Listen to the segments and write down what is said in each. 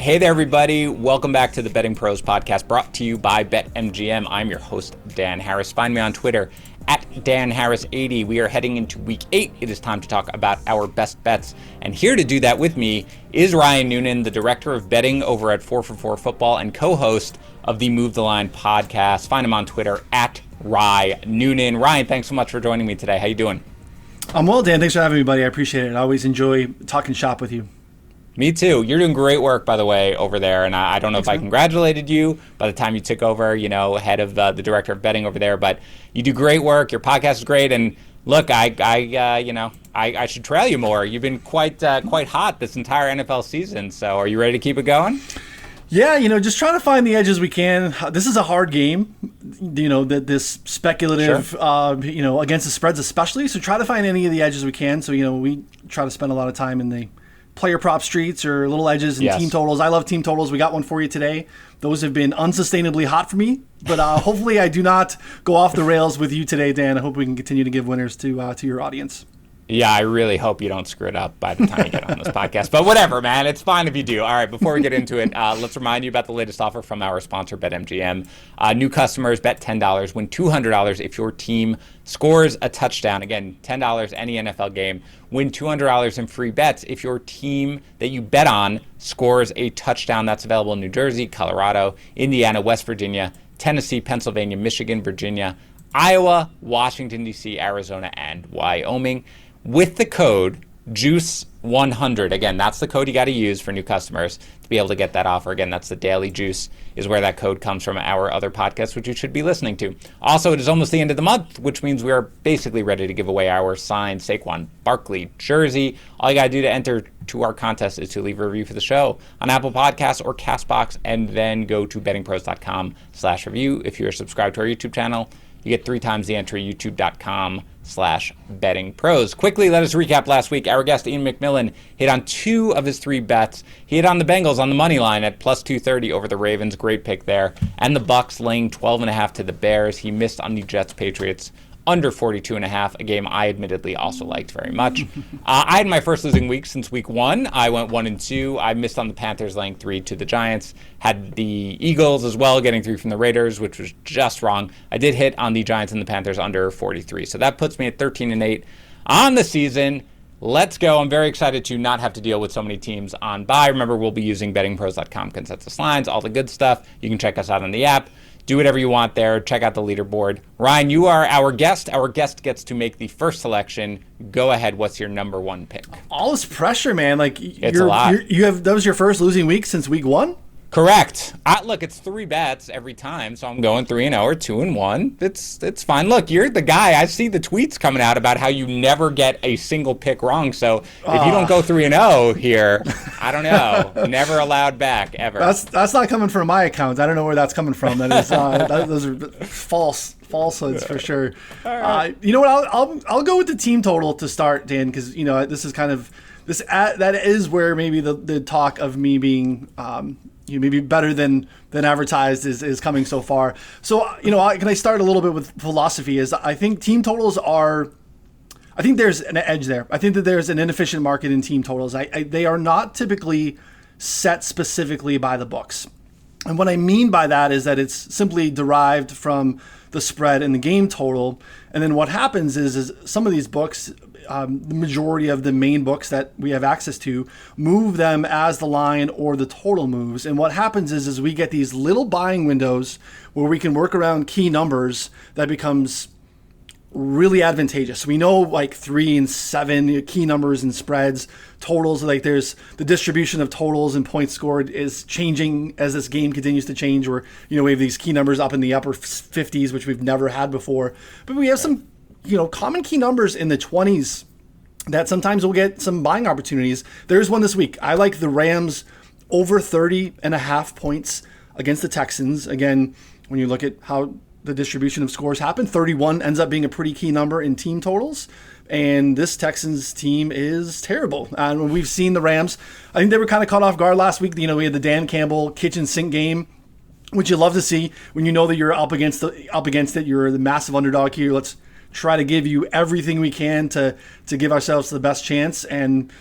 Hey there, everybody. Welcome back to the Betting Pros podcast brought to you by BetMGM. I'm your host, Dan Harris. Find me on Twitter at DanHarris80. We are heading into week 8. It is time to talk about our best bets. And here to do that with me is Ryan Noonan, the director of betting over at 4for4 Football and co-host of the Move the Line podcast. Find him on Twitter at Ryan Noonan. Ryan, thanks so much for joining me today. How you doing? I'm well, Dan. Thanks for having me, buddy. I appreciate it. I always enjoy talking shop with you. Me too. You're doing great work, by the way, over there. And I don't know if I congratulated you by the time you took over, head of the director of betting over there. But you do great work. Your podcast is great. And look, I should trail you more. You've been quite hot this entire NFL season. So are you ready to keep it going? Yeah, just trying to find the edges we can. This is a hard game, this speculative, sure. Against the spreads especially. So try to find any of the edges we can. So, we try to spend a lot of time in the player prop streets or little edges and team totals. I love team totals. We got one for you today. Those have been unsustainably hot for me, but hopefully I do not go off the rails with you today, Dan. I hope we can continue to give winners to your audience. Yeah, I really hope you don't screw it up by the time you get on this podcast. But whatever, man. It's fine if you do. All right, before we get into it, let's remind you about the latest offer from our sponsor, BetMGM. New customers bet $10, win $200 if your team scores a touchdown. Again, $10, any NFL game. Win $200 in free bets if your team that you bet on scores a touchdown. That's available in New Jersey, Colorado, Indiana, West Virginia, Tennessee, Pennsylvania, Michigan, Virginia, Iowa, Washington, D.C., Arizona, and Wyoming. With the code JUICE100, again, that's the code you got to use for new customers to be able to get that offer. Again, that's the Daily Juice is where that code comes from, our other podcast, which you should be listening to. Also, it is almost the end of the month, which means we are basically ready to give away our signed Saquon Barkley jersey. All you got to do to enter to our contest is to leave a review for the show on Apple Podcasts or CastBox, and then go to bettingpros.com/review. If you're subscribed to our YouTube channel, you get 3 times the entry, youtube.com/bettingpros. Quickly, let us recap last week. Our guest, Ian McMillan, hit on 2 of his 3 bets. He hit on the Bengals on the money line at plus 230 over the Ravens. Great pick there. And the Bucs laying 12.5 to the Bears. He missed on the Jets-Patriots under 42.5, a game I admittedly also liked very much. I had my first losing week since week 1. I went 1-2. I missed on the Panthers laying 3 to the Giants. Had the Eagles as well, getting 3 from the Raiders, which was just wrong. I did hit on the Giants and the Panthers under 43. So that puts me at 13-8 on the season. Let's go. I'm very excited to not have to deal with so many teams on bye. Remember, we'll be using bettingpros.com consensus lines, all the good stuff. You can check us out on the app. Do whatever you want there. Check out the leaderboard. Ryan, you are our guest. Our guest gets to make the first selection. Go ahead. What's your number 1 pick? All this pressure, man. It's a lot. That was your first losing week since week 1? Correct. Look, it's 3 bets every time, so I'm going 3-0 or 2-1. It's fine. Look, you're the guy. I see the tweets coming out about how you never get a single pick wrong. So if you don't go 3-0 here, I don't know. Never allowed back ever. That's not coming from my account. I don't know where that's coming from. That is those are falsehoods for sure. Right. You know what? I'll go with the team total to start, Dan, because this is kind of that is where maybe the talk of me being maybe better than advertised is coming so far. So, can I start a little bit with philosophy? I think team totals I think there's an edge there. I think that there's an inefficient market in team totals. They are not typically set specifically by the books. And what I mean by that is that it's simply derived from the spread and the game total. And then what happens is some of these books, the majority of the main books that we have access to, move them as the line or the total moves. And what happens is we get these little buying windows where we can work around key numbers that becomes really advantageous. We know 3 and 7 key numbers and spreads, totals, there's the distribution of totals and points scored is changing as this game continues to change, where, we have these key numbers up in the upper 50s, which we've never had before. But we have some, common key numbers in the 20s that sometimes we'll get some buying opportunities. There's one this week. I like the Rams over 30.5 points against the Texans. Again, when you look at how the distribution of scores happen, 31 ends up being a pretty key number in team totals. And this Texans team is terrible. And we've seen the Rams, I think they were kind of caught off guard last week. We had the Dan Campbell kitchen sink game, which you love to see when you know that you're up against it. You're the massive underdog here. Let's try to give you everything we can to give ourselves the best chance. And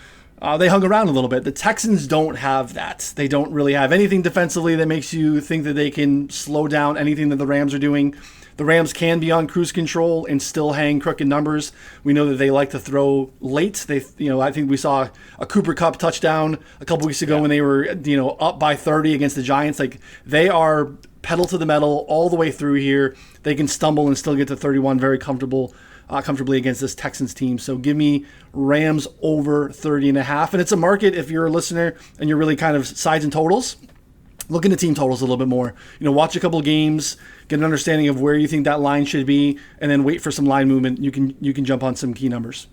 they hung around a little bit. The Texans don't have that. They don't really have anything defensively that makes you think that they can slow down anything that the Rams are doing. The Rams can be on cruise control and still hang crooked numbers. We know that they like to throw late. I think we saw a Cooper Kupp touchdown a couple weeks ago when they were, up by 30 against the Giants. Like, they are pedal to the metal all the way through here. They can stumble and still get to 31 very comfortably against this Texans team. So give me Rams over 30.5. And it's a market, if you're a listener and you're really kind of sides and totals, look into team totals a little bit more. Watch a couple of games, get an understanding of where you think that line should be, and then wait for some line movement. You can jump on some key numbers.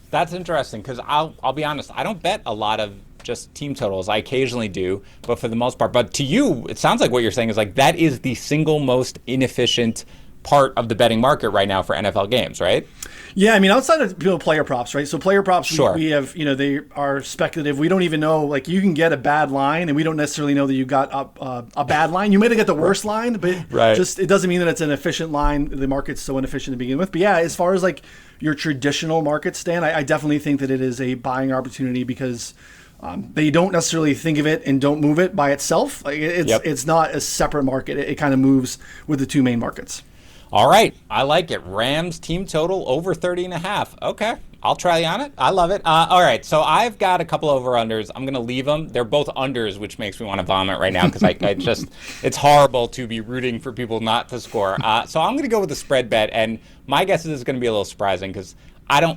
That's interesting, because I'll be honest, I don't bet a lot of just team totals. I occasionally do, but for the most part. But to you, it sounds like what you're saying is like that is the single most inefficient part of the betting market right now for NFL games, right? Yeah, I mean, outside of player props, right? So player props, sure. we have, they are speculative. We don't even know, like, you can get a bad line, and we don't necessarily know that you got a bad line. You may get the worst line, but it doesn't mean that it's an efficient line. The market's so inefficient to begin with. But yeah, as far as like your traditional market, Stan, I definitely think that it is a buying opportunity because they don't necessarily think of it and don't move it by itself. Like it's not a separate market. It kind of moves with the two main markets. All right. I like it. Rams team total over 30.5. Okay. I'll try you on it. I love it. All right. So I've got a couple over-unders. I'm going to leave them. They're both unders, which makes me want to vomit right now because it's horrible to be rooting for people not to score. So I'm going to go with the spread bet. And my guess is it's going to be a little surprising because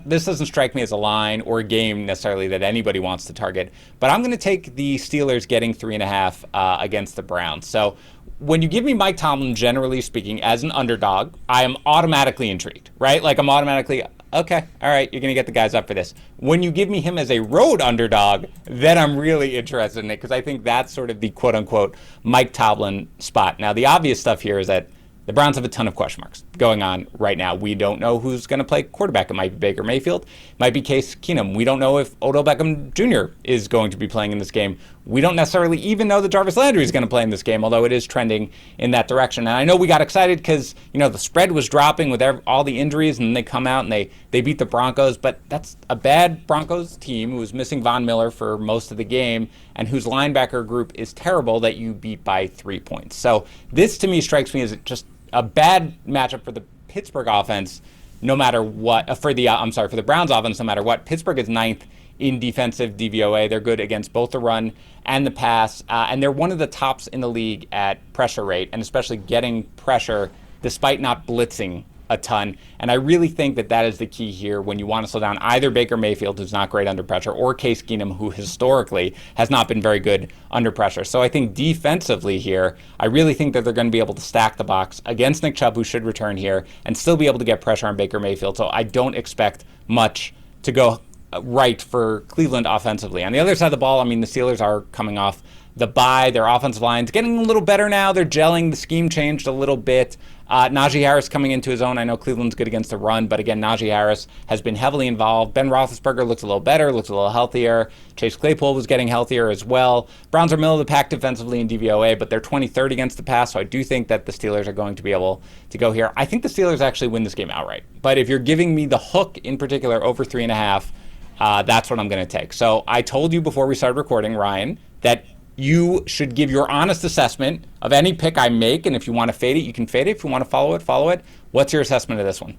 this doesn't strike me as a line or a game necessarily that anybody wants to target. But I'm going to take the Steelers getting 3.5 against the Browns. So when you give me Mike Tomlin, generally speaking, as an underdog, I am automatically intrigued, right? Like I'm automatically, okay, all right, you're going to get the guys up for this. When you give me him as a road underdog, then I'm really interested in it because I think that's sort of the quote-unquote Mike Tomlin spot. Now, the obvious stuff here is that the Browns have a ton of question marks going on right now. We don't know who's going to play quarterback. It might be Baker Mayfield. It might be Case Keenum. We don't know if Odell Beckham Jr. is going to be playing in this game. We don't necessarily even know that Jarvis Landry is going to play in this game, although it is trending in that direction. And I know we got excited because, the spread was dropping with all the injuries, and they come out and they beat the Broncos. But that's a bad Broncos team who was missing Von Miller for most of the game and whose linebacker group is terrible that you beat by 3 points. So this, to me, strikes me as just a bad matchup for the Pittsburgh offense, no matter what. For the Browns offense, no matter what. Pittsburgh is 9th in defensive DVOA. They're good against both the run and the pass, and they're one of the tops in the league at pressure rate, and especially getting pressure despite not blitzing a ton. And I really think that is the key here when you want to slow down either Baker Mayfield, who's not great under pressure, or Case Keenum, who historically has not been very good under pressure. So I think defensively here, I really think that they're going to be able to stack the box against Nick Chubb, who should return here, and still be able to get pressure on Baker Mayfield. So I don't expect much to go right for Cleveland offensively. On the other side of the ball, the Steelers are coming off the bye. Their offensive line's getting a little better now. They're gelling. The scheme changed a little bit. Najee Harris coming into his own. I know Cleveland's good against the run, but again, Najee Harris has been heavily involved. Ben Roethlisberger looks a little better, looks a little healthier. Chase Claypool was getting healthier as well. Browns are middle of the pack defensively in DVOA, but they're 23rd against the pass, so I do think that the Steelers are going to be able to go here. I think the Steelers actually win this game outright, but if you're giving me the hook in particular over 3.5, that's what I'm going to take. So I told you before we started recording, Ryan, that you should give your honest assessment of any pick I make, and if you want to fade it, you can fade it. If you want to follow it, follow it. What's your assessment of this one?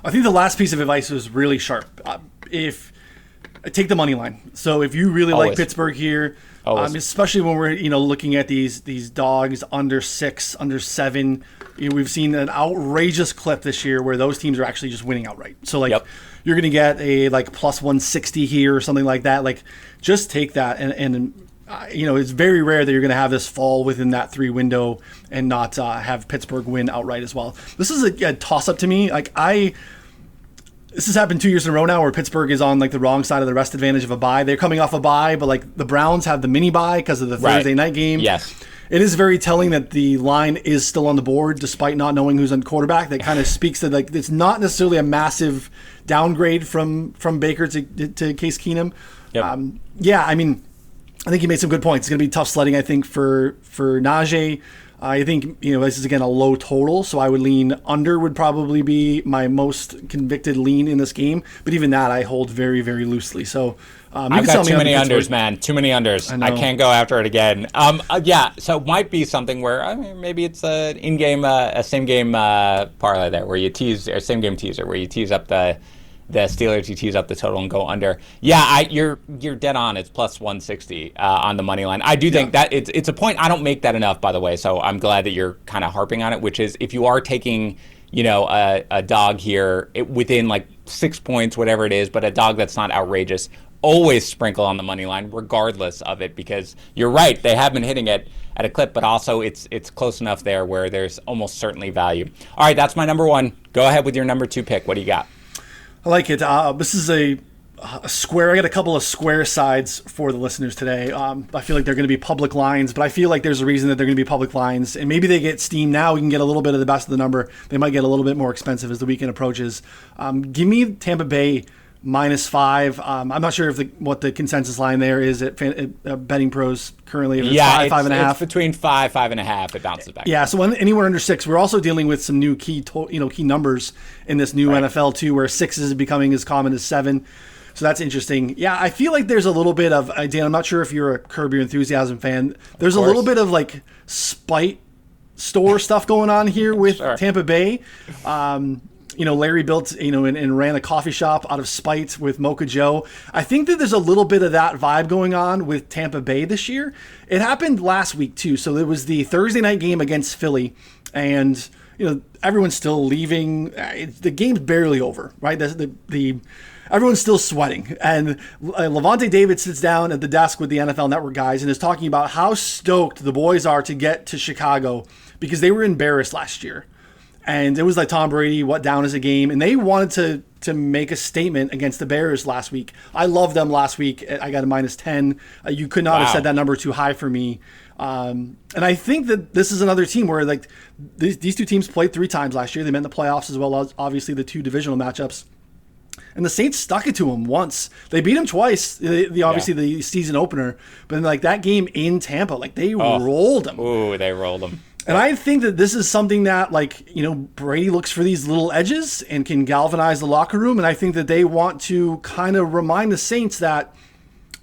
I think the last piece of advice was really sharp. If take the money line. So if you really like Pittsburgh here, especially when we're looking at these dogs under 6, under 7, we've seen an outrageous clip this year where those teams are actually just winning outright. So you're going to get a plus 160 here or something like that. Just take that and it's very rare that you're going to have this fall within that 3 window and not have Pittsburgh win outright as well. This is a toss-up to me. This has happened 2 years in a row now where Pittsburgh is on the wrong side of the rest advantage of a bye. They're coming off a bye, but the Browns have the mini bye because of the Thursday night game. Yes. It is very telling that the line is still on the board despite not knowing who's on quarterback. That kind of speaks to it's not necessarily a massive downgrade from Baker to Case Keenum. Yep. I think you made some good points. It's going to be tough sledding, I think, for Najee. I think, this is, again, a low total, so I would lean under would probably be my most convicted lean in this game. But even that I hold very, very loosely. So I've got too many unders, man. Too many unders. I can't go after it again. So it might be something where maybe it's an in-game, a same-game parlay there, where you tease, or same-game teaser, where you tease up the Steelers, you tease up the total and go under. Yeah, you're dead on. It's plus 160 on the money line. I do think that it's a point. I don't make that enough, by the way. So I'm glad that you're kind of harping on it. Which is, if you are taking, a dog here within like 6 points, whatever it is, but a dog that's not outrageous, always sprinkle on the money line, regardless of it, because you're right. They have been hitting it at a clip, but also it's close enough there where there's almost certainly value. All right, that's my number one. Go ahead with your number two pick. What do you got? I like it. This is a square. I got a couple of square sides for the listeners today. I feel like they're going to be public lines, but I feel like there's a reason that they're going to be public lines. And maybe they get steamed now. We can get a little bit of the best of the number. They might get a little bit more expensive as the weekend approaches. Give me Tampa Bay -5. I'm not sure what the consensus line there is at BettingPros currently. If it's 5.5. It's between 5.5. It bounces back. Yeah, so anywhere under 6. We're also dealing with some new key numbers in this new NFL too, where 6 is becoming as common as 7. So that's interesting. Yeah, I feel like there's a little bit of, Dan, I'm not sure if you're a Curb Your Enthusiasm fan. There's a little bit of like spite store stuff going on here with Tampa Bay. Larry built, and ran a coffee shop out of spite with Mocha Joe. I think that there's a little bit of that vibe going on with Tampa Bay this year. It happened last week too. So it was the Thursday night game against Philly, and everyone's still leaving. The game's barely over, right? Everyone's still sweating, and Levante David sits down at the desk with the NFL Network guys and is talking about how stoked the boys are to get to Chicago because they were embarrassed last year. And it was like Tom Brady, what down is a game. And they wanted to make a statement against the Bears last week. I loved them last week. I got a -10. You could not have said that number too high for me. And I think that this is another team where like these two teams played 3 times last year. They met in the playoffs as well as obviously the 2 divisional matchups. And the Saints stuck it to them once. They beat them twice, the season opener. But then, like that game in Tampa, like they rolled them. Ooh, they rolled them. And I think that this is something that, Brady looks for these little edges and can galvanize the locker room. And I think that they want to kind of remind the Saints that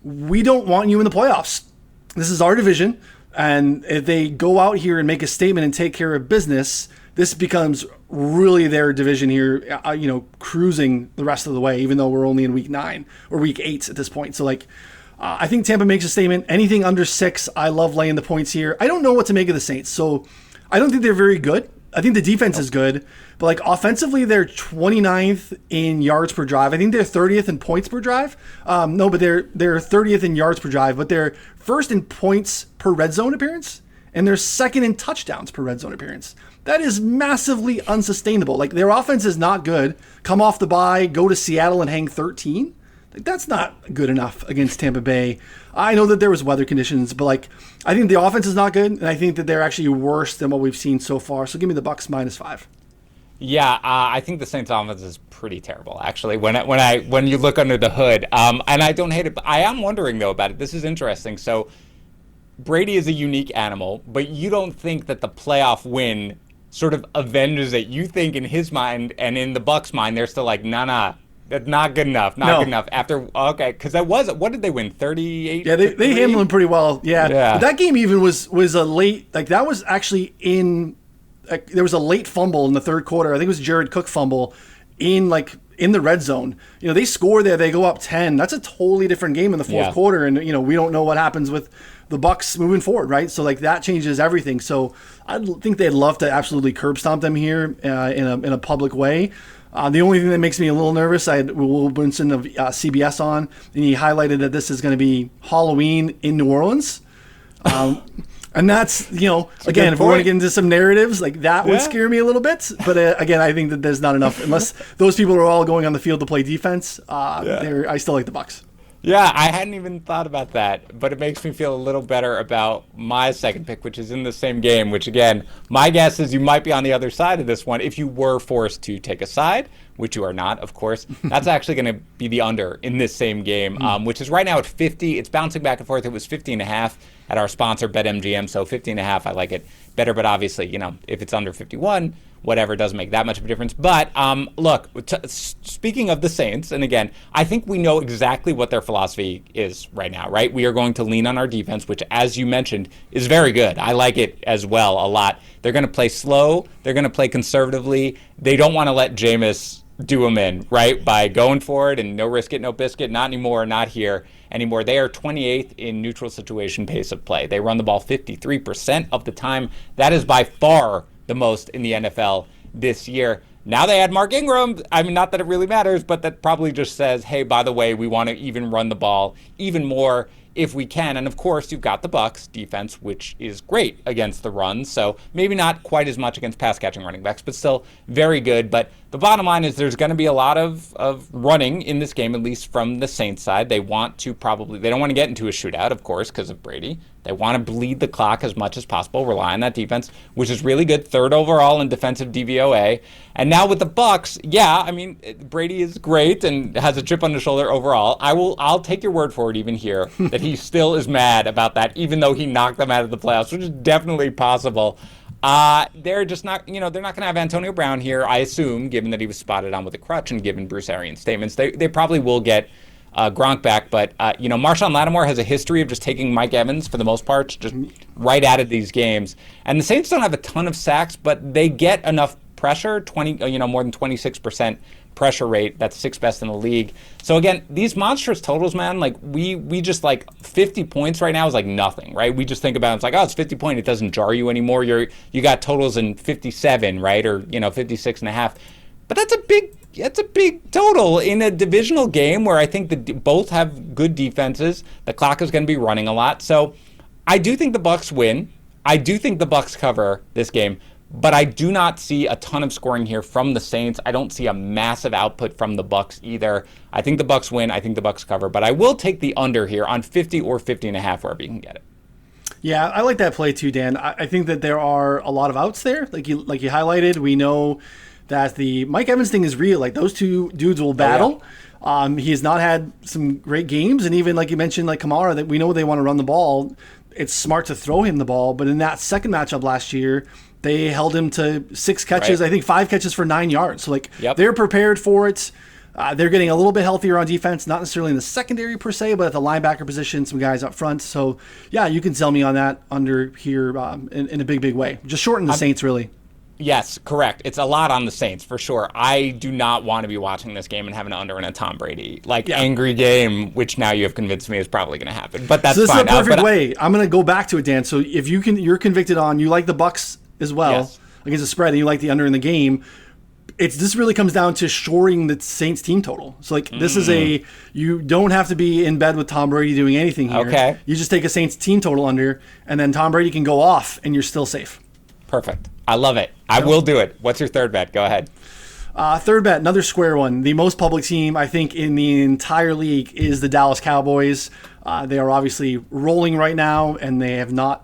we don't want you in the playoffs. This is our division. And if they go out here and make a statement and take care of business, this becomes really their division here, cruising the rest of the way, even though we're only in week 9 or week 8 at this point. So, I think Tampa makes a statement. Anything under 6, I love laying the points here. I don't know what to make of the Saints, so I don't think they're very good. I think the defense is good, but offensively, they're 29th in yards per drive. I think they're 30th in points per drive. But they're 30th in yards per drive, but they're first in points per red zone appearance, and they're second in touchdowns per red zone appearance. That is massively unsustainable. Their offense is not good. Come off the bye, go to Seattle and hang 13. That's not good enough against Tampa Bay. I know that there was weather conditions, but I think the offense is not good, and I think that they're actually worse than what we've seen so far. So give me the Bucs -5. Yeah, I think the Saints offense is pretty terrible, actually. When you look under the hood, and I don't hate it, but I am wondering though about it. This is interesting. So Brady is a unique animal, but you don't think that the playoff win sort of avenges it? You think in his mind and in the Bucs' mind, they're still like, nah. That's not good enough. Good enough. Because that was, what did they win? 38? Yeah, they handled them pretty well. Yeah. But that game even was a late, that was actually there was a late fumble in the third quarter. I think it was Jared Cook fumble in the red zone. They score there. They go up 10. That's a totally different game in the fourth quarter. And, we don't know what happens with the Bucs moving forward, right? So that changes everything. So I think they'd love to absolutely curb stomp them here in a public way. The only thing that makes me a little nervous, I had Will Brinson of CBS on, and he highlighted that this is going to be Halloween in New Orleans. And that's, again, if we want to get into some narratives, that would scare me a little bit. But again, I think that there's not enough. Unless those people are all going on the field to play defense, I still like the Bucs. Yeah, I hadn't even thought about that, but it makes me feel a little better about my second pick, which is in the same game, which, again, my guess is you might be on the other side of this one if you were forced to take a side, which you are not, of course, that's actually going to be the under in this same game, which is right now at 50. It's bouncing back and forth. It was 50.5 at our sponsor, BetMGM, so 50.5, I like it better. But obviously, if it's under 51, whatever, doesn't make that much of a difference. But look, speaking of the Saints, and again, I think we know exactly what their philosophy is right now, right? We are going to lean on our defense, which, as you mentioned, is very good. I like it as well a lot. They're going to play slow. They're going to play conservatively. They don't want to let Jameis do them in, right? By going for it and no risk it, no biscuit. Not anymore, not here anymore. They are 28th in neutral situation pace of play. They run the ball 53% of the time. That is by far the most in the NFL this year. Now they add Mark Ingram. I mean, not that it really matters, but that probably just says, hey, by the way, we want to even run the ball even more if we can. And of course, you've got the Bucs defense, which is great against the run. So maybe not quite as much against pass catching running backs, but still very good. But the bottom line is there's going to be a lot of running in this game, at least from the Saints side. They don't want to get into a shootout, of course, because of Brady. They want to bleed the clock as much as possible, rely on that defense, which is really good, 3rd overall in defensive DVOA. And now with the Bucs, Brady is great and has a chip on his shoulder overall. I'll take your word for it even here that he still is mad about that, even though he knocked them out of the playoffs, which is definitely possible. They're just not, they're not going to have Antonio Brown here, I assume, given that he was spotted on with a crutch and given Bruce Arians' statements. They probably will get Gronk back, but Marshawn Lattimore has a history of just taking Mike Evans for the most part, just right out of these games. And the Saints don't have a ton of sacks, but they get enough pressure, more than 26% pressure rate. That's 6th best in the league. So again, these monstrous totals, man, like we just like 50 points right now is like nothing, right? We just think about it, it's like, oh, it's 50 points. It doesn't jar you anymore. You got totals in 57, right? Or 56.5. But that's a big total in a divisional game where I think both have good defenses. The clock is going to be running a lot. So I do think the Bucs win. I do think the Bucs cover this game, but I do not see a ton of scoring here from the Saints. I don't see a massive output from the Bucs either. I think the Bucs win. I think the Bucs cover, but I will take the under here on 50 or 50.5, wherever you can get it. Yeah, I like that play too, Dan. I think that there are a lot of outs there, like you highlighted. We know that the Mike Evans thing is real. Like, those two dudes will battle. Oh, yeah. He has not had some great games, and even like you mentioned, like Kamara, that we know they want to run the ball. It's smart to throw him the ball, but in that second matchup last year, they held him to 6 catches, right. I think 5 catches for 9 yards. So They're prepared for it. They're getting a little bit healthier on defense, not necessarily in the secondary per se, but at the linebacker position, some guys up front. So yeah, you can sell me on that under here in a big way. Just shorten the Saints, really. Yes, correct. It's a lot on the Saints, for sure. I do not want to be watching this game and having an under in a Tom Brady angry game, which now you have convinced me is probably going to happen. But that's fine. So this is a perfect way. I'm going to go back to it, Dan. So if you're convicted on, you like the Bucs as well against the spread, and you like the under in the game. This really comes down to shoring the Saints team total. So this is you don't have to be in bed with Tom Brady doing anything here. Okay. You just take a Saints team total under, and then Tom Brady can go off, and you're still safe. Perfect. I love it. I will do it. What's your third bet? Go ahead. Third bet, another square one. The most public team, I think, in the entire league is the Dallas Cowboys. They are obviously rolling right now, and they have not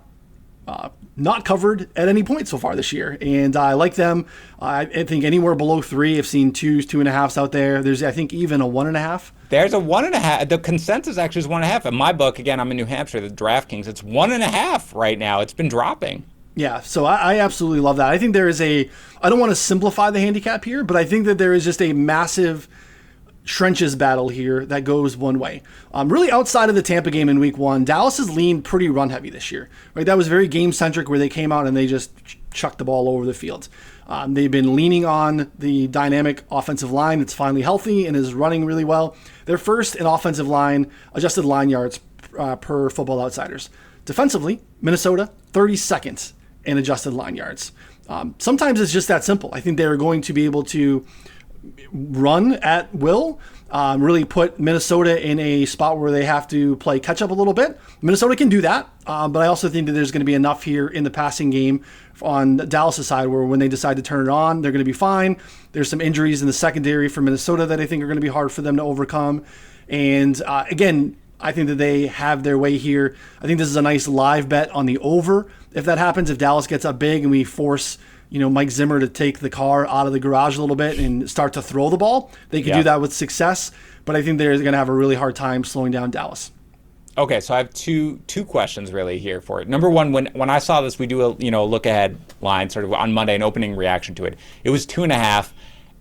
covered at any point so far this year. And I like them. I think anywhere below 3. I've seen 2s, 2.5s out there. There's, I think, even a 1.5. There's a 1.5. The consensus actually is 1.5. In my book, again, I'm in New Hampshire, the DraftKings, it's 1.5 right now. It's been dropping. Yeah, so I absolutely love that. I think there is I don't want to simplify the handicap here, but I think that there is just a massive trenches battle here that goes one way. Really outside of the Tampa game in week 1, Dallas has leaned pretty run heavy this year. Right, that was very game centric where they came out and they just chucked the ball over the field. They've been leaning on the dynamic offensive line that's finally healthy and is running really well. They're first in offensive line adjusted line yards per Football Outsiders. Defensively, Minnesota 32nd in adjusted line yards. Sometimes it's just that simple. I think they're going to be able to run at will, really put Minnesota in a spot where they have to play catch up a little bit. Minnesota can do that, but I also think that there's going to be enough here in the passing game on Dallas' side where when they decide to turn it on, they're going to be fine. There's some injuries in the secondary for Minnesota that I think are going to be hard for them to overcome. And again, I think that they have their way here. I think this is a nice live bet on the over. If that happens, if Dallas gets up big and we force Mike Zimmer to take the car out of the garage a little bit and start to throw the ball. They could do that with success, but I think they're going to have a really hard time slowing down Dallas. Okay, so I have two questions really here for it. Number one, when I saw this, we do a look ahead line sort of on Monday, an opening reaction to it. It was 2.5,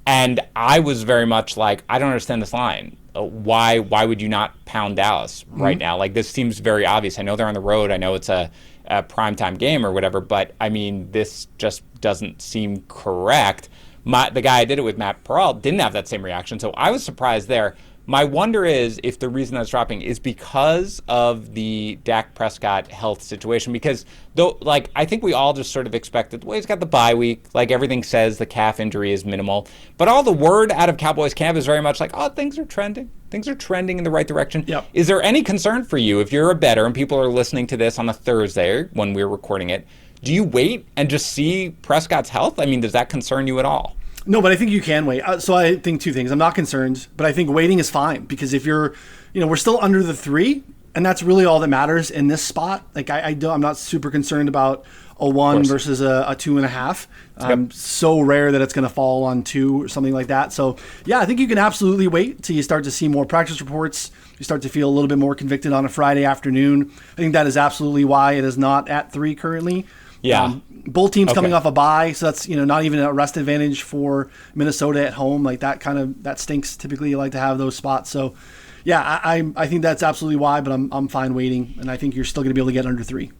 and I was very much like, I don't understand this line. Why would you not pound Dallas right now? Like, this seems very obvious. I know they're on the road. I know it's a primetime game or whatever, but I mean, this just doesn't seem correct. The guy I did it with, Matt Peral, didn't have that same reaction, so I was surprised there. My wonder is if the reason that's dropping is because of the Dak Prescott health situation. Because I think we all just sort of expected, well, he's got the bye week. Like, everything says the calf injury is minimal. But all the word out of Cowboys camp is very much like, oh, things are trending. Things are trending in the right direction. Yep. Is there any concern for you if you're a bettor and people are listening to this on a Thursday when we're recording it? Do you wait and just see Prescott's health? I mean, does that concern you at all? No, but I think you can wait. So I think two things. I'm not concerned, but I think waiting is fine because if you're, we're still under the 3, and that's really all that matters in this spot. Like I'm not super concerned about a 1 versus a 2.5. So rare that it's going to fall on 2 or something like that. So yeah, I think you can absolutely wait till you start to see more practice reports. You start to feel a little bit more convicted on a Friday afternoon. I think that is absolutely why it is not at 3 currently. Yeah. Both teams coming off a bye, so that's not even a rest advantage for Minnesota at home. Like that stinks. Typically, you like to have those spots. So, yeah, I think that's absolutely why. But I'm fine waiting, and I think you're still going to be able to get under 3.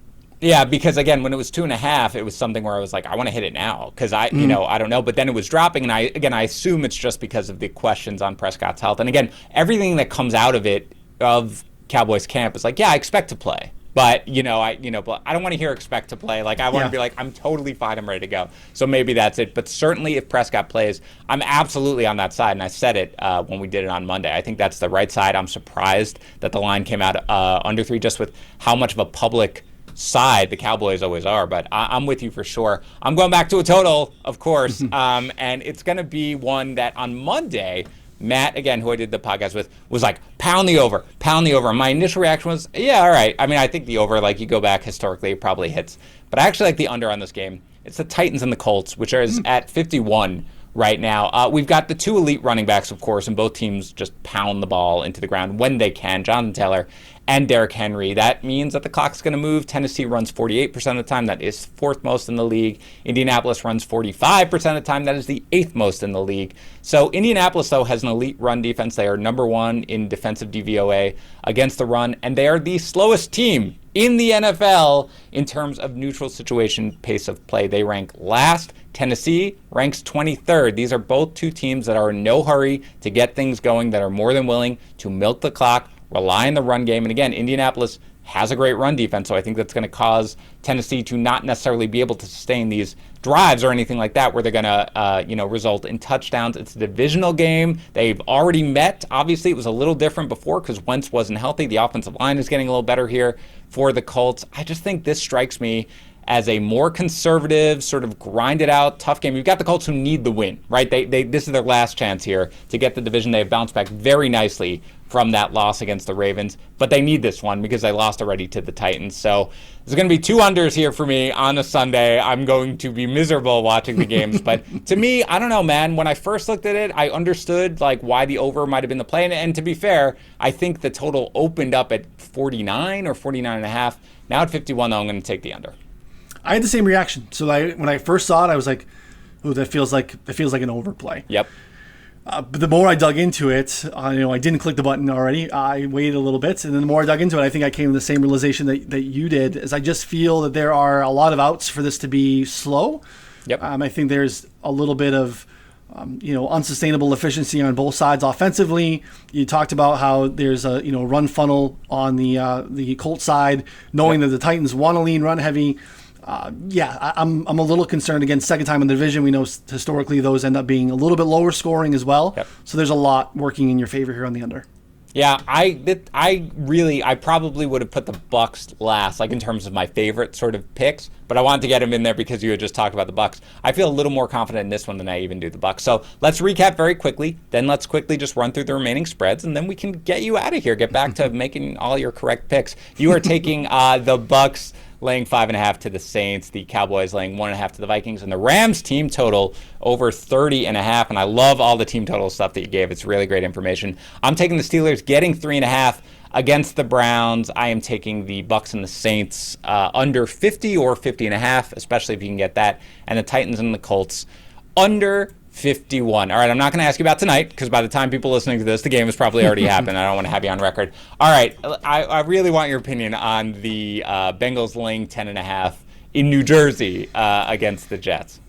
Yeah, because again, when it was 2.5, it was something where I was like, I want to hit it now because I don't know. But then it was dropping, and I assume it's just because of the questions on Prescott's health. And again, everything that comes out of it of Cowboys camp is like, yeah, I expect to play. But, but I don't want to hear expect to play. Like, I want to be like, I'm totally fine. I'm ready to go. So maybe that's it. But certainly if Prescott plays, I'm absolutely on that side. And I said it when we did it on Monday. I think that's the right side. I'm surprised that the line came out under 3 just with how much of a public side the Cowboys always are. But I'm with you for sure. I'm going back to a total, of course. And it's going to be one that on Monday, Matt, again, who I did the podcast with, was like, pound the over. And my initial reaction was, yeah, all right. I mean, I think the over, like, you go back historically, it probably hits. But I actually like the under on this game. It's the Titans and the Colts, which are at 51 right now. We've got the 2 elite running backs, of course, and both teams just pound the ball into the ground when they can. Jonathan Taylor and Derrick Henry. That means that the clock's going to move. Tennessee runs 48% of the time. That is 4th most in the league. Indianapolis runs 45% of the time. That is the 8th most in the league. So Indianapolis, though, has an elite run defense. They are number 1 in defensive DVOA against the run, and they are the slowest team in the NFL in terms of neutral situation pace of play. They rank last. Tennessee ranks 23rd. These are both 2 teams that are in no hurry to get things going, that are more than willing to milk the clock, rely on the run game. And again, Indianapolis has a great run defense, so I think that's going to cause Tennessee to not necessarily be able to sustain these drives or anything like that where they're going to result in touchdowns. It's a divisional game. They've already met. Obviously, it was a little different before because Wentz wasn't healthy. The offensive line is getting a little better here for the Colts. I just think this strikes me as a more conservative, sort of grinded out, tough game. You've got the Colts who need the win, right? This is their last chance here to get the division. They've bounced back very nicely from that loss against the Ravens, but they need this one because they lost already to the Titans. So there's going to be 2 unders here for me on a Sunday. I'm going to be miserable watching the games, but to me, I don't know, man. When I first looked at it, I understood like why the over might have been the play, and to be fair, I think the total opened up at 49 or 49.5. Now at 51, though, I'm going to take the under. I had the same reaction. So when I first saw it, I was like, "Ooh, that feels like an overplay." Yep. But the more I dug into it, I didn't click the button already. I waited a little bit, and then the more I dug into it, I think I came to the same realization that you did. Is I just feel that there are a lot of outs for this to be slow. Yep. I think there's a little bit of unsustainable efficiency on both sides offensively. You talked about how there's a run funnel on the Colts side, knowing that the Titans want to lean run heavy. I'm a little concerned. Again, second time in the division, we know historically those end up being a little bit lower scoring as well. Yep. So there's a lot working in your favor here on the under. Yeah, I probably would have put the Bucs last, like in terms of my favorite sort of picks, but I wanted to get them in there because you had just talked about the Bucs. I feel a little more confident in this one than I even do the Bucs. So let's recap very quickly, then let's quickly just run through the remaining spreads, and then we can get you out of here, get back to making all your correct picks. You are taking the Bucs laying 5.5 to the Saints. The Cowboys laying 1.5 to the Vikings. And the Rams team total over 30.5. And I love all the team total stuff that you gave. It's really great information. I'm taking the Steelers getting 3.5 against the Browns. I am taking the Bucs and the Saints under 50 or 50.5, especially if you can get that. And the Titans and the Colts under 51. All right, I'm not going to ask you about tonight because by the time people listening to this, the game has probably already happened. I don't want to have you on record. All right, I really want your opinion on the Bengals laying 10.5 in New Jersey against the Jets.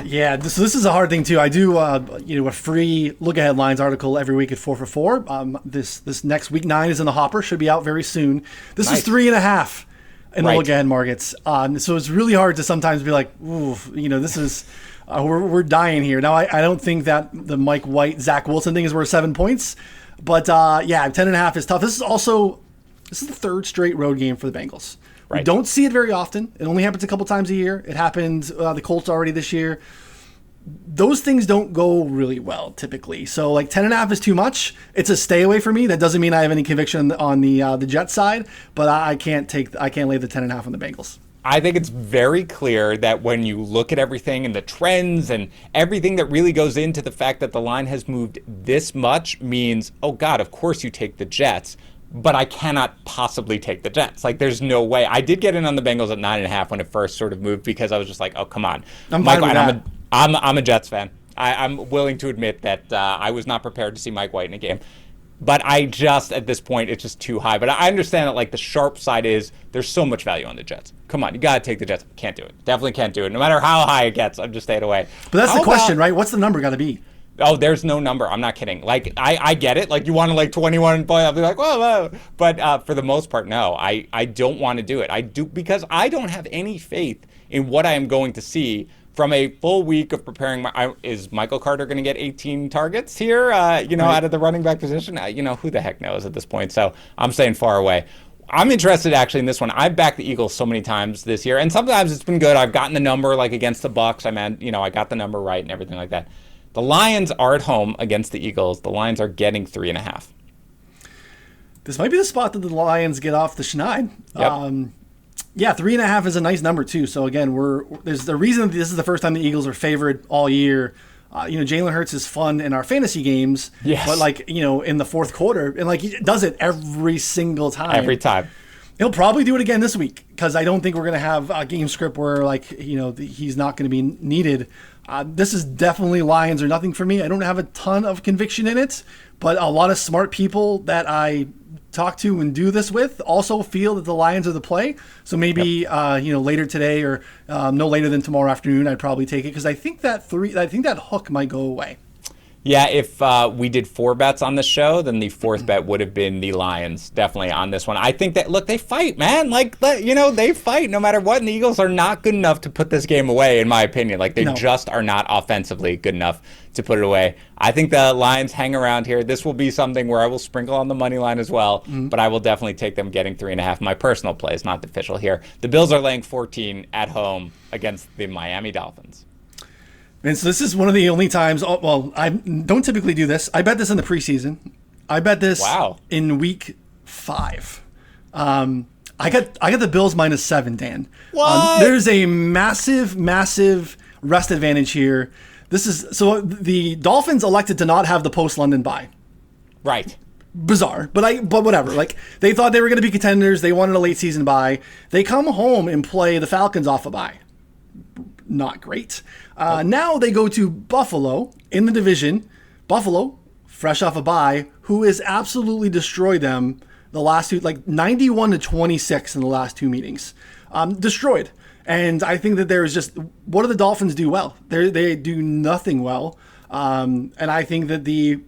Yeah, this is a hard thing too. I do a free look ahead lines article every week at 4 for 4. This next week 9 is in the hopper, should be out very soon. This is 3.5 in the look ahead markets. So it's really hard to sometimes be like, ooh, this is we're dying here. Now I don't think that the Mike White, Zach Wilson thing is worth 7 points, but 10.5 is tough. This is the third straight road game for the Bengals. Right. We don't see it very often. It only happens a couple times a year. It happened the Colts already this year. Those things don't go really well typically. So like 10.5 is too much. It's a stay away for me. That doesn't mean I have any conviction on the Jets side, but I can't lay the 10.5 on the Bengals. I think it's very clear that when you look at everything and the trends and everything that really goes into the fact that the line has moved this much means, oh God, of course you take the Jets. But I cannot possibly take the Jets. Like, there's no way. I did get in on the Bengals at 9.5 when it first sort of moved because I was just like, oh, come on. I'm a Jets fan. I'm willing to admit that I was not prepared to see Mike White in a game. But I just, at this point, it's just too high. But I understand that, like, the sharp side is there's so much value on the Jets. Come on, you got to take the Jets. Can't do it. Definitely can't do it. No matter how high it gets, I'm just staying away. But that's the question, right? What's the number got to be? Oh, there's no number. I'm not kidding. Like, I get it. Like, you want to, like, 21 point, I'll be like, whoa. But for the most part, no. I don't want to do it. I do because I don't have any faith in what I am going to see from a full week of preparing. Is Michael Carter going to get 18 targets here, out of the running back position? Who the heck knows at this point? So I'm staying far away. I'm interested actually in this one. I've backed the Eagles so many times this year, and sometimes it's been good. I've gotten the number, like, against the Bucs. I got the number right and everything like that. The Lions are at home against the Eagles. The Lions are getting 3.5. This might be the spot that the Lions get off the schneid. Yep. 3.5 is a nice number too. So again, there's the reason that this is the first time the Eagles are favored all year. Jalen Hurts is fun in our fantasy games, yes. But in the fourth quarter, and he does it every single time. Every time. He'll probably do it again this week because I don't think we're going to have a game script where he's not going to be needed. This is definitely Lions or nothing for me. I don't have a ton of conviction in it, but a lot of smart people that I talk to and do this with also feel that the Lions are the play. So maybe later today or no later than tomorrow afternoon, I'd probably take it because I think that hook might go away. Yeah, if we did 4 bets on this show, then the fourth bet would have been the Lions, definitely on this one. I think that, look, they fight, man. They fight no matter what, and the Eagles are not good enough to put this game away, in my opinion. They just are not offensively good enough to put it away. I think the Lions hang around here. This will be something where I will sprinkle on the money line as well, but I will definitely take them getting 3.5. My personal play is not the official here. The Bills are laying 14 at home against the Miami Dolphins. And so this is one of the only times. I don't typically do this. I bet this in the preseason. I bet this in week 5. I got the Bills -7, Dan. What? There's a massive rest advantage here. So the Dolphins elected to not have the post-London bye. Right. Bizarre, but whatever. They thought they were going to be contenders. They wanted a late season bye. They come home and play the Falcons off a bye. Not great. Now they go to Buffalo in the division. Buffalo, fresh off a bye, who has absolutely destroyed them the last two, 91-26 in the last 2 meetings. Destroyed. And I think that there's just, what do the Dolphins do well? They do nothing well. And I think that the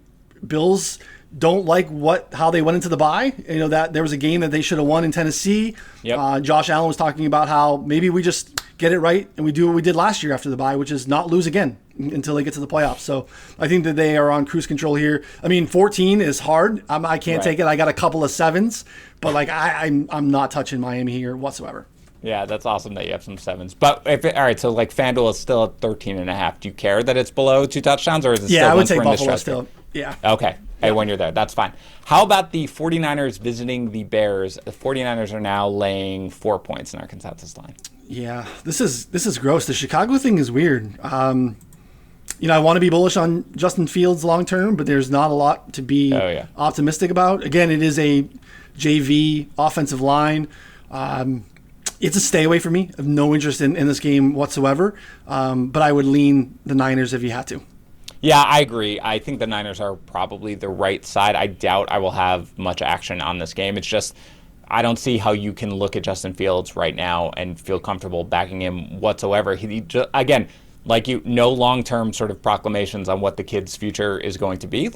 Bills don't like how they went into the bye. That there was a game that they should have won in Tennessee. Yep. Josh Allen was talking about how maybe we just get it right and we do what we did last year after the bye, which is not lose again until they get to the playoffs. So I think that they are on cruise control here. 14 is hard. I can't take it. I got a couple of 7s, but I'm not touching Miami here whatsoever. Yeah, that's awesome that you have some 7s. But all right, so FanDuel is still at 13.5. Do you care that it's below 2 touchdowns, or is it still? Yeah, I would take Buffalo still. Yeah. Okay. Hey, when you're there, that's fine. How about the 49ers visiting the Bears? The 49ers are now laying 4 points in our consensus line. Yeah, this is gross. The Chicago thing is weird. I want to be bullish on Justin Fields long term, but there's not a lot to be optimistic about. Again, it is a JV offensive line. It's a stay away for me. I have no interest in this game whatsoever, but I would lean the Niners if you had to. Yeah, I agree. I think the Niners are probably the right side. I doubt I will have much action on this game. It's just I don't see how you can look at Justin Fields right now and feel comfortable backing him whatsoever. Again, no long-term sort of proclamations on what the kid's future is going to be,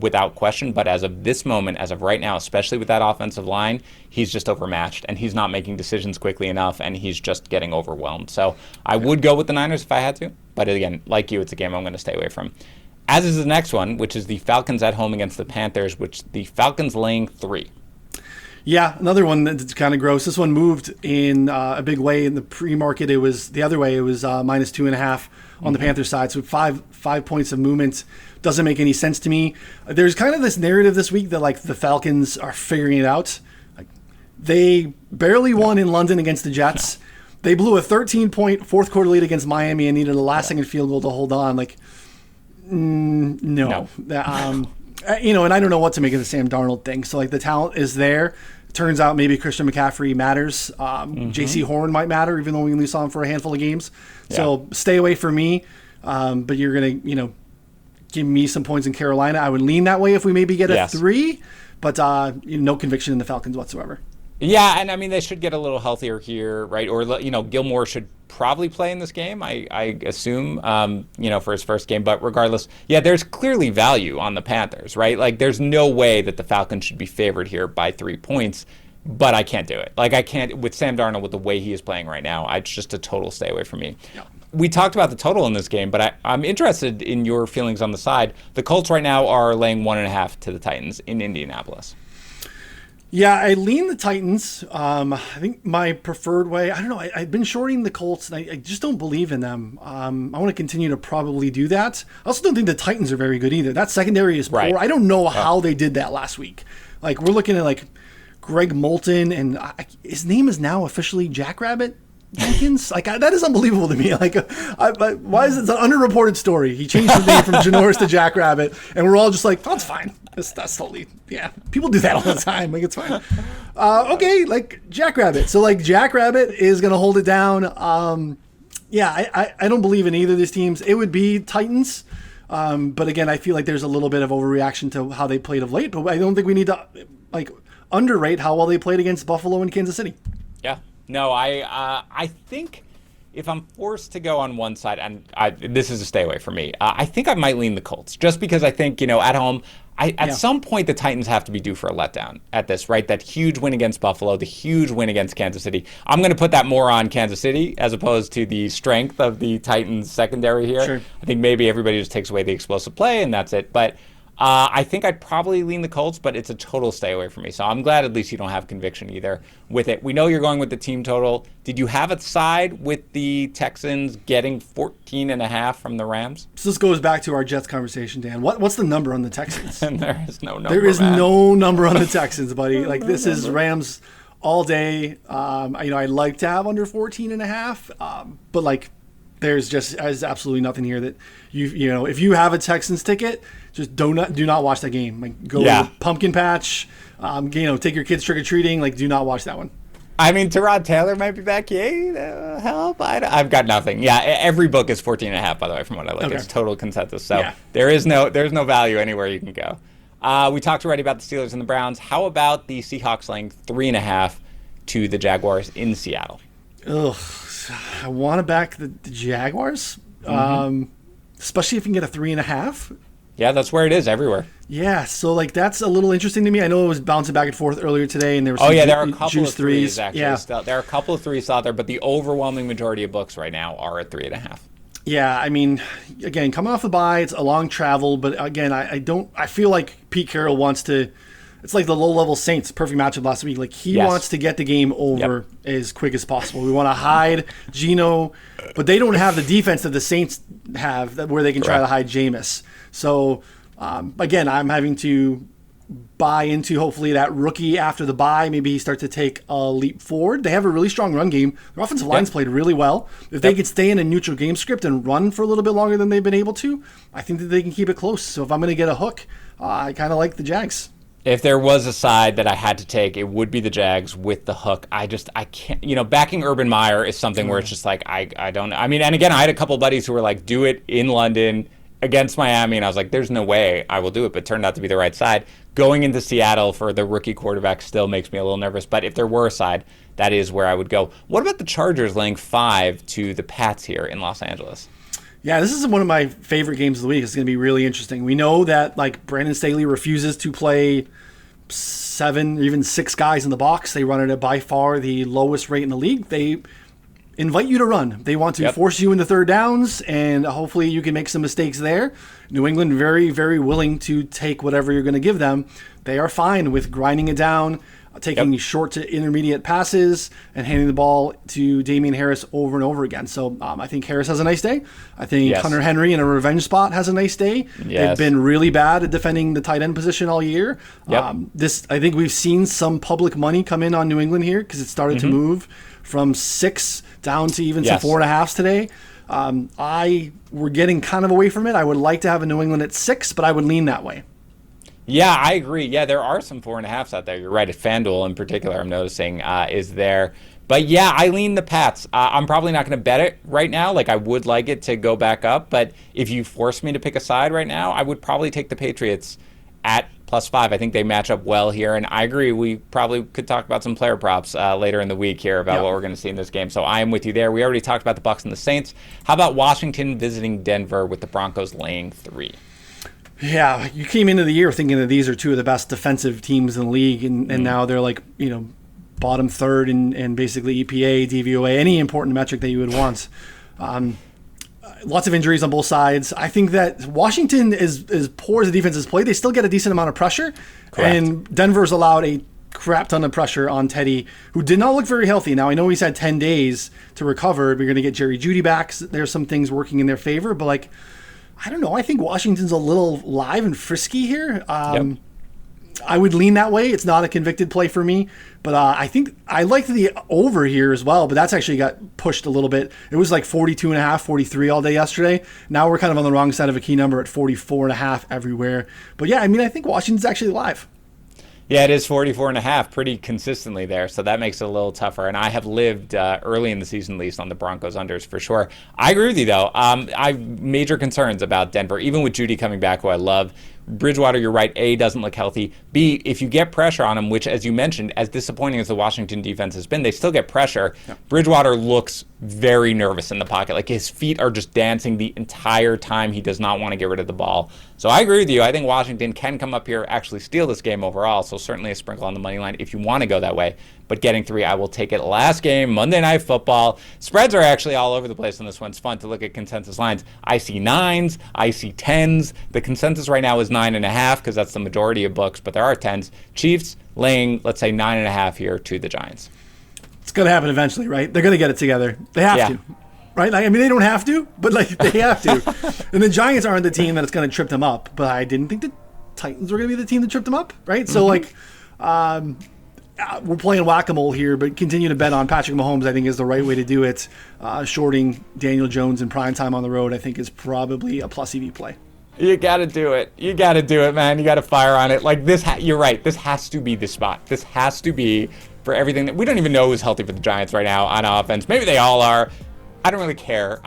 without question. But as of this moment, as of right now, especially with that offensive line, he's just overmatched, and he's not making decisions quickly enough, and he's just getting overwhelmed. So I would go with the Niners if I had to. But again, like you, it's a game I'm going to stay away from. As is the next one, which is the Falcons at home against the Panthers, which the Falcons laying 3. Yeah, another one that's kind of gross. This one moved in a big way in the pre-market. It was the other way. It was minus 2.5 on the Panthers side. So five points of movement doesn't make any sense to me. There's kind of this narrative this week that the Falcons are figuring it out. They barely won in London against the Jets. They blew a 13-point fourth quarter lead against Miami and needed a last-second field goal to hold on. No. And I don't know what to make of the Sam Darnold thing. So the talent is there. Turns out maybe Christian McCaffrey matters. J.C. Horn might matter, even though we only saw him for a handful of games. Yeah. So stay away from me. But you're going to, give me some points in Carolina. I would lean that way if we maybe get a 3. But no conviction in the Falcons whatsoever. Yeah, and I mean, they should get a little healthier here, right? Or, Gilmore should probably play in this game, I assume, for his first game. But regardless, there's clearly value on the Panthers, right? There's no way that the Falcons should be favored here by 3 points, but I can't do it. I can't, with Sam Darnold, with the way he is playing right now, it's just a total stay away from me. Yeah. We talked about the total in this game, but I'm interested in your feelings on the side. The Colts right now are laying 1.5 to the Titans in Indianapolis. Yeah, I lean the Titans. I think my preferred way, I don't know, I've been shorting the Colts, and I just don't believe in them. I want to continue to probably do that. I also don't think the Titans are very good either. That secondary is poor. Right. I don't know how they did that last week. We're looking at, Greg Moulton, and his name is now officially Jackrabbit Jenkins. That is unbelievable to me. Why is it? It's an underreported story. He changed his name from Janoris to Jackrabbit, and we're all just that's fine. That's totally, people do that all the time. It's fine. Okay, Jackrabbit. So Jackrabbit is going to hold it down. I don't believe in either of these teams. It would be Titans. But again, I feel there's a little bit of overreaction to how they played of late, but I don't think we need to underrate how well they played against Buffalo and Kansas City. Yeah. No, I think if I'm forced to go on one side, and this is a stay away for me, I think I might lean the Colts, just because I think, at home, at some point the Titans have to be due for a letdown at this, right? That huge win against Buffalo, the huge win against Kansas City. I'm going to put that more on Kansas City as opposed to the strength of the Titans secondary here. Sure. I think maybe everybody just takes away the explosive play and that's it. But I think I'd probably lean the Colts, but it's a total stay away from me. So I'm glad at least you don't have conviction either with it. We know you're going with the team total. Did you have a side with the Texans getting 14.5 from the Rams? So this goes back to our Jets conversation, Dan. What's the number on the Texans? And there is no number. There is no number on the Texans, buddy. This is Rams all day. I'd like to have under 14.5, but there's absolutely nothing here that if you have a Texans ticket, just do not watch that game. Go to pumpkin patch, take your kids trick or treating. Do not watch that one. I mean, Tyrod Taylor might be back. Yay, help! I've got nothing. Yeah, every book is 14.5. By the way, from what I look, it's total consensus. So there's no value anywhere you can go. We talked already about the Steelers and the Browns. How about the Seahawks laying 3.5 to the Jaguars in Seattle? Ugh, I want to back the Jaguars, especially if you can get a 3.5. Yeah, that's where it is everywhere. Yeah, so that's a little interesting to me. I know it was bouncing back and forth earlier today, and there were some there are a couple of threes actually. Yeah. There are a couple of threes out there, but the overwhelming majority of books right now are at 3.5. Yeah, I mean, again, coming off the bye, it's a long travel, but again, I feel like Pete Carroll wants to. It's like the low-level Saints, perfect matchup last week. He wants to get the game over as quick as possible. We want to hide Geno, but they don't have the defense that the Saints have where they can try to hide Jameis. So Again, I'm having to buy into hopefully that rookie after the bye. Maybe he starts to take a leap forward. They have a really strong run game. Their offensive line's played really well. If they could stay in a neutral game script and run for a little bit longer than they've been able to, I think that they can keep it close. So if I'm going to get a hook, I kind of like the Jags. If there was a side that I had to take, it would be the Jags with the hook. I can't, backing Urban Meyer is something where it's just like, I don't, I mean, and again, I had a couple buddies who were like, do it in London against Miami, and I was like, there's no way I will do it, but it turned out to be the right side. Going into Seattle for the rookie quarterback still makes me a little nervous, but if there were a side, that is where I would go. What about the Chargers laying 5 to the Pats here in Los Angeles? Yeah, this is one of my favorite games of the week. It's going to be really interesting. We know that Brandon Staley refuses to play 7 or even 6 guys in the box. They run it at by far the lowest rate in the league. They invite you to run. They want to force you into third downs, and hopefully you can make some mistakes there. New England very, very willing to take whatever you're going to give them. They are fine with grinding it down, taking short to intermediate passes, and handing the ball to Damian Harris over and over again. So I think Harris has a nice day. I think Hunter Henry in a revenge spot has a nice day. They've been really bad at defending the tight end position all year. I think we've seen some public money come in on New England here because it started to move from 6 down to even some 4.5s today. We're getting kind of away from it. I would like to have a New England at 6, but I would lean that way. Yeah, I agree. Yeah, there are some 4.5s out there. You're right. At FanDuel in particular, I'm noticing is there. But yeah, I lean the Pats. I'm probably not going to bet it right now. I would like it to go back up. But if you force me to pick a side right now, I would probably take the Patriots at +5. I think they match up well here. And I agree, we probably could talk about some player props later in the week here about what we're going to see in this game. So I am with you there. We already talked about the Bucs and the Saints. How about Washington visiting Denver with the Broncos laying 3? Yeah, you came into the year thinking that these are 2 of the best defensive teams in the league, and now they're bottom third in basically EPA, DVOA, any important metric that you would want. Lots of injuries on both sides. I think that Washington is poor as the defense has played. They still get a decent amount of pressure. Correct. And Denver's allowed a crap ton of pressure on Teddy, who did not look very healthy. Now, I know he's had 10 days to recover. We're going to get Jerry Jeudy back. There's some things working in their favor. But, I don't know. I think Washington's a little live and frisky here. I would lean that way. It's not a convicted play for me, but I think I like the over here as well, but that's actually got pushed a little bit. It was 42.5, 43 all day yesterday. Now we're kind of on the wrong side of a key number at 44.5 everywhere. But yeah, I think Washington's actually live. Yeah, it is 44.5 pretty consistently there, so that makes it a little tougher. And I have lived early in the season, at least, on the Broncos unders for sure. I agree with you, though. I have major concerns about Denver, even with Jeudy coming back, who I love. Bridgewater, you're right, A, doesn't look healthy. B, if you get pressure on him, which, as you mentioned, as disappointing as the Washington defense has been, they still get pressure. Yeah. Bridgewater looks very nervous in the pocket. His feet are just dancing the entire time. He does not want to get rid of the ball. So I agree with you. I think Washington can come up here, actually steal this game overall, so certainly a sprinkle on the money line if you want to go that way. But getting 3, I will take it. Last game, Monday Night Football. Spreads are actually all over the place on this one. It's fun to look at consensus lines. I see 9s. I see 10s. The consensus right now is 9.5 because that's the majority of books, but there are 10s. Chiefs laying, let's say, 9.5 here to the Giants. It's going to happen eventually, right? They're going to get it together. They have to. Right? They don't have to, but they have to. And the Giants aren't the team that's going to trip them up, but I didn't think the Titans were going to be the team that tripped them up, right? So, we're playing whack-a-mole here, but continue to bet on Patrick Mahomes, I think, is the right way to do it. Shorting Daniel Jones in prime time on the road, I think, is probably a plus EV play. You got to do it. You got to do it, man. You got to fire on it. You're right. This has to be the spot. This has to be for everything. We don't even know who's healthy for the Giants right now on offense. Maybe they all are. I don't really care.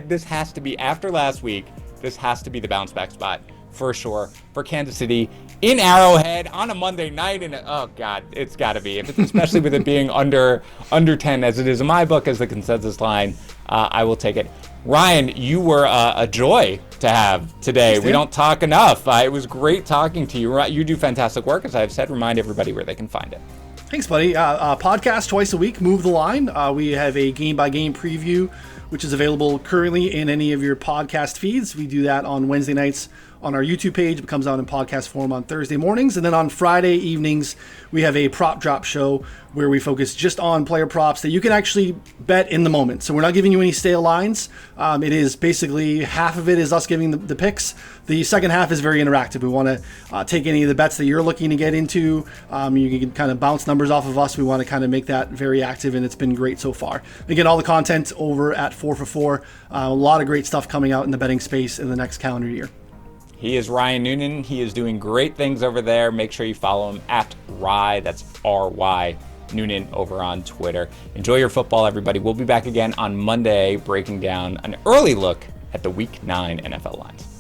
This has to be, after last week, this has to be the bounce back spot for sure for Kansas City in Arrowhead on a Monday night. And oh God, it's got to be, especially with it being under 10 as it is in my book as the consensus line. I will take it. Ryan, you were a joy to have today. Thanks, we don't talk enough. It was great talking to you. You do fantastic work, as I've said. Remind everybody where they can find it. Thanks, buddy. Podcast twice a week, Move the Line. We have a game-by-game preview, which is available currently in any of your podcast feeds. We do that on Wednesday nights on our YouTube page. It comes out in podcast form on Thursday mornings. And then on Friday evenings, we have a prop drop show where we focus just on player props that you can actually bet in the moment. So we're not giving you any stale lines. It is basically half of it is us giving the picks. The second half is very interactive. We want to take any of the bets that you're looking to get into. You can kind of bounce numbers off of us. We want to kind of make that very active, and it's been great so far. Again, all the content over at 4 for 4. A lot of great stuff coming out in the betting space in the next calendar year. He is Ryan Noonan. He is doing great things over there. Make sure you follow him at Rye. That's R-Y Noonan over on Twitter. Enjoy your football, everybody. We'll be back again on Monday breaking down an early look at the Week 9 NFL lines.